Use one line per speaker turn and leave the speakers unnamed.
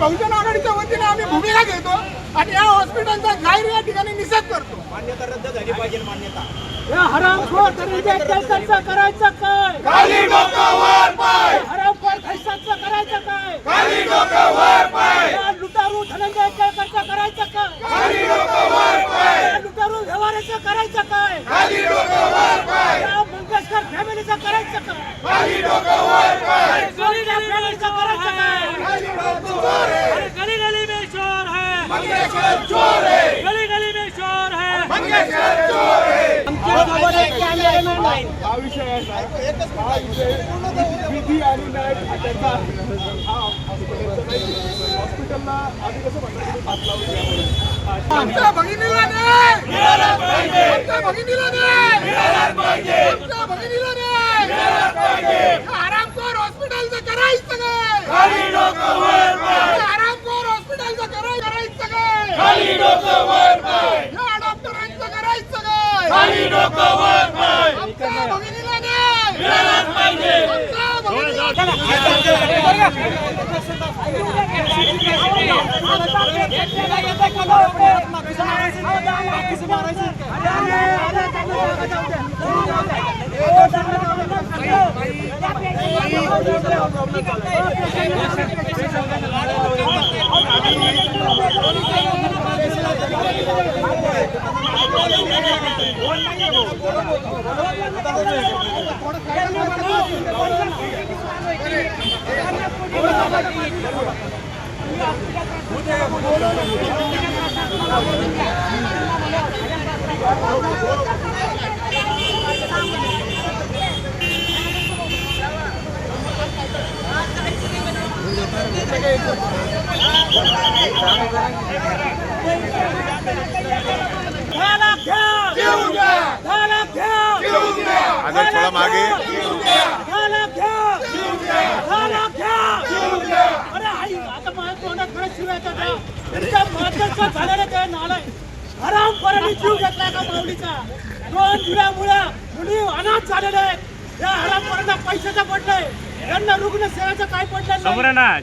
बहुजन आघाडीच्या वतीने आम्ही भूमिका घेतो आणि या हॉस्पिटलचा जाहीर या ठिकाणी निषेध करतो.
मान्यता रद्द झाली पाहिजे. मान्यता
या हरामखोर दलितांचं करायचं काय?
खाली डोकं वर पाय,
हरामखोर फैसाचं करायचं काय?
खाली डोकं वर पाय,
या लुटारू धनंजय केळकरचं करायचं काय?
खाली डोकं वर पाय,
या लुटारू व्यवहाराचं करायचं काय?
खाली डोकं वर पाय,
या मंगेशकर फॅमिलीचं करायचं काय?
खाली डोकं वर पाय,
सोनिया फॅमिलीचं करायचं काय?
खाली डोकं वर आहे.
अरे गली गली में शोर है,
मंगेशकर चोर है,
गली गली में शोर है.
मंगेशकर चोर है.
हा विषय असा हा विषय विधी आणि न्याय खात्याचा हा हॉस्पिटलला आम्ही कसं म्हणतो हात लावून यामुळे
आमच्या भगिनीला न्याय मिळालाच पाहिजे, आमच्या भगिनीला न्याय मिळालाच पाहिजे, आमच्या भगिनीला न्याय मिळालाच पाहिजे. आरामखोर हॉस्पिटलचं करायचं काय? खाली डोकं वर पाय, आरामखोर हॉस्पिटलचं करायचं काय? खाली डोकं वर पाय, या डॉक्टरांचं करायचं काय? खाली डोकं वर पाय, आमच्या भगिनीला न्याय मिळालाच पाहिजे, आमच्या
आदर थोड़ा मागे.
अरे आई आता माझ्या तोंडात खरंच शिवाय येतात ना. इतक्या महत्त्वाचं झालेलं ते नालाय हरामखोरांनी जीव घेतलाय का माऊलीचा. 2 जुलैमुळे मुली अनाथ झालेले आहेत. या हरामखोरांना पैशाचं पडलंय, यांना रुग्ण सेवेचं काय पडलं नाही.